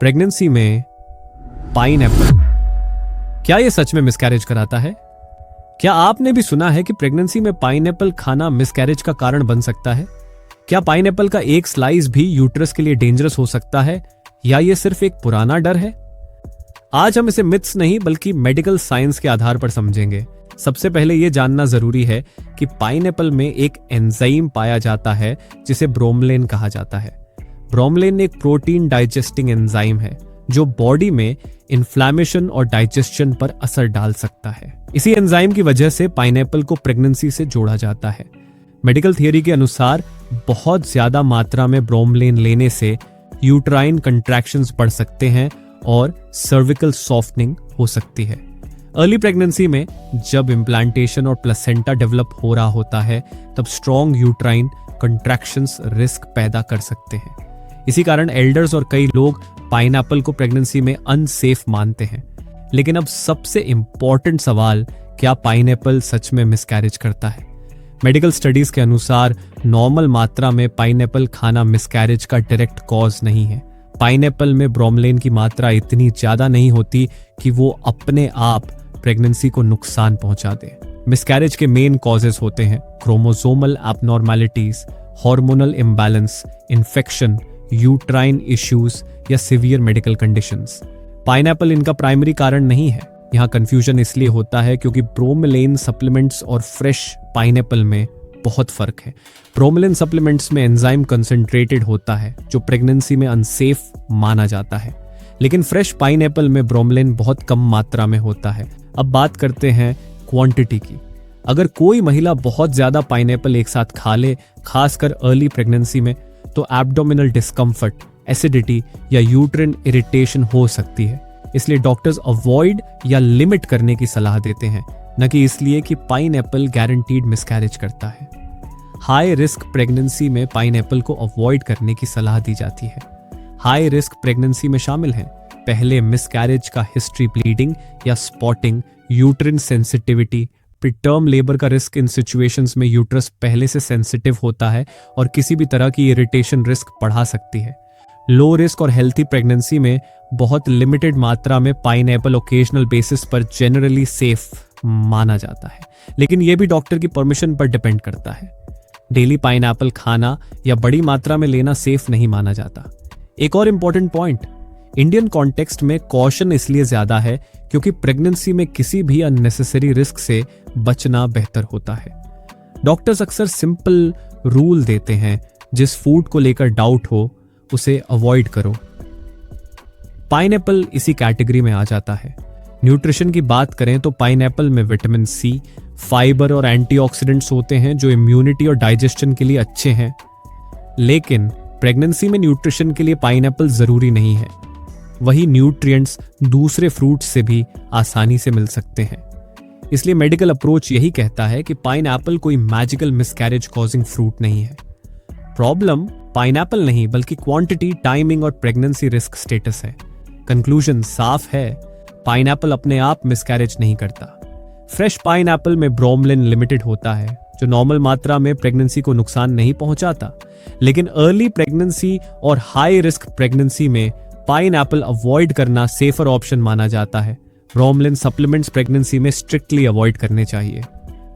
Pregnancy में pineapple, क्या यह सच में मिसकैरेज कराता है? क्या आपने भी सुना है कि प्रेगनेंसी में पाइनएप्पल खाना मिसकैरेज का कारण बन सकता है? क्या पाइनएप्पल का एक स्लाइस भी यूट्रस के लिए डेंजरस हो सकता है, या यह सिर्फ एक पुराना डर है? आज हम इसे मिथ्स नहीं बल्कि मेडिकल साइंस के आधार पर समझेंगे। सबसे पहले यह जानना जरूरी है कि पाइनएप्पल में एक एंजाइम पाया जाता है जिसे ब्रोमलेन कहा जाता है। ब्रोमलेन एक प्रोटीन डाइजेस्टिंग एंजाइम है जो बॉडी में इन्फ्लेमेशन और डाइजेशन पर असर डाल सकता है। इसी एंजाइम की वजह से पाइनएप्पल को प्रेगनेंसी से जोड़ा जाता है। मेडिकल थियरी के अनुसार बहुत ज्यादा मात्रा में ब्रोमलेन लेने से यूट्राइन कंट्रैक्शंस बढ़ सकते हैं और सर्विकल सॉफ्टनिंग हो सकती है। अर्ली प्रेगनेंसी में जब इम्प्लांटेशन और प्लेसेंटा डेवलप हो रहा होता है तब स्ट्रॉन्ग यूट्राइन कंट्रैक्शंस रिस्क पैदा कर सकते हैं। इसी कारण एल्डर्स और कई लोग पाइनएप्पल को प्रेगनेंसी में अनसेफ मानते हैं। लेकिन अब सबसे इंपॉर्टेंट सवाल, क्या पाइनएप्पल सच में मिसकैरेज करता है? मेडिकल स्टडीज के अनुसार नॉर्मल मात्रा में पाइनएप्पल खाना मिसकैरेज का डायरेक्ट कॉज नहीं है। पाइनएप्पल में ब्रोमलेन की मात्रा इतनी ज्यादा नहीं होती कि वो अपने आप प्रेगनेंसी को नुकसान पहुंचा दे। मिसकैरेज के मेन कॉजेस होते हैं chromosomal एबनॉर्मैलिटीज, hormonal imbalance, infection, uterine issues या सिवियर मेडिकल कंडीशंस। पाइनएप्पल इनका प्राइमरी कारण नहीं है। यहाँ कंफ्यूजन इसलिए होता है क्योंकि ब्रोमेलेन सप्लीमेंट्स और फ्रेश पाइनएप्पल में बहुत फर्क है। ब्रोमेलेन सप्लीमेंट्स में एंजाइम कंसंट्रेटेड होता है जो प्रेगनेंसी में अनसेफ माना जाता है, लेकिन फ्रेश पाइनएप्पल में ब्रोमेलेन बहुत कम मात्रा में होता है। अब बात करते हैं क्वांटिटी की। अगर कोई महिला बहुत ज्यादा पाइनएप्पल एक साथ खा ले, खासकर अर्ली प्रेगनेंसी में, तो एब्डोमिनल डिस्कम्फर्ट, एसिडिटी या यूट्रिन इरिटेशन हो सकती है। इसलिए डॉक्टर्स अवॉइड या लिमिट करने की सलाह देते हैं, न कि इसलिए कि पाइनएप्पल गारंटीड मिसकैरेज करता है। हाई रिस्क प्रेगनेंसी में पाइनएप्पल को अवॉइड करने की सलाह दी जाती है। हाई रिस्क प्रेगनेंसी में शामिल हैं पहले मिसकैरेज का हिस्ट्री, ब्लीडिंग या spotting, uterine sensitivity, preterm labour का रिस्क। इन सिचुएशंस में यूट्रस पहले से सेंसिटिव होता है और किसी भी तरह की इरिटेशन रिस्क बढ़ा सकती है। लो रिस्क और हेल्थी प्रेगनेंसी में बहुत लिमिटेड मात्रा में पाइनएप्पल ओकेजनल बेसिस पर जनरली सेफ माना जाता है, लेकिन यह भी डॉक्टर की परमिशन पर डिपेंड करता है। डेली पाइनएप्पल खाना या बड़ी मात्रा में लेना सेफ नहीं माना जाता। एक और इंपॉर्टेंट पॉइंट, इंडियन कॉन्टेक्स्ट में कॉशन इसलिए ज्यादा है क्योंकि प्रेगनेंसी में किसी भी अननेसेसरी रिस्क से बचना बेहतर होता है। डॉक्टर्स अक्सर सिंपल रूल देते हैं, जिस फूड को लेकर डाउट हो उसे अवॉइड करो। पाइनएप्पल इसी कैटेगरी में आ जाता है। न्यूट्रिशन की बात करें तो पाइनएप्पल में विटामिन सी, फाइबर और एंटीऑक्सीडेंट्स होते हैं जो इम्यूनिटी और डाइजेशन के लिए अच्छे हैं। लेकिन प्रेगनेंसी में न्यूट्रिशन के लिए पाइनएप्पल जरूरी नहीं है। वही न्यूट्रिएंट्स दूसरे फ्रूट से भी आसानी से मिल सकते हैं। इसलिए मेडिकल अप्रोच यही कहता है कि पाइनएप्पल कोई मैजिकल मिसकैरेज कॉजिंग फ्रूट नहीं है। प्रॉब्लम पाइनएप्पल नहीं बल्कि क्वांटिटी, टाइमिंग और प्रेगनेंसी रिस्क स्टेटस है। कंक्लूजन साफ है, पाइनएप्पल अपने आप मिसकैरेज नहीं करता। फ्रेश पाइनएप्पल में ब्रोमलेन लिमिटेड होता है जो नॉर्मल मात्रा में प्रेगनेंसी को नुकसान नहीं पहुंचाता, लेकिन अर्ली प्रेगनेंसी और हाई रिस्क प्रेगनेंसी में पाइनएप्पल अवॉइड करना सेफर ऑप्शन माना जाता है। ब्रोमलेन सप्लीमेंट्स प्रेगनेंसी में स्ट्रिक्टली अवॉइड करने चाहिए।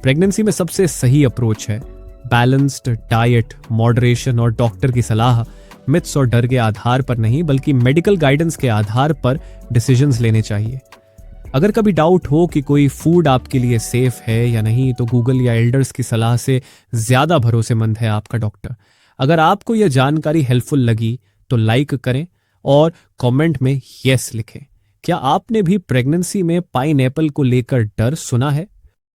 प्रेगनेंसी में सबसे सही अप्रोच है बैलेंस्ड डाइट, मॉडरेशन और डॉक्टर की सलाह। मिथ्स और डर के आधार पर नहीं बल्कि मेडिकल गाइडेंस के आधार पर डिसीजंस लेने चाहिए। अगर कभी डाउट हो कि कोई फूड आपके लिए सेफ है या नहीं, तो गूगल या एल्डर्स की सलाह से ज्यादा भरोसेमंद है आपका डॉक्टर। अगर आपको यह जानकारी हेल्पफुल लगी तो लाइक करें और कमेंट में यस लिखें। क्या आपने भी प्रेगनेंसी में पाइनएप्पल को लेकर डर सुना है?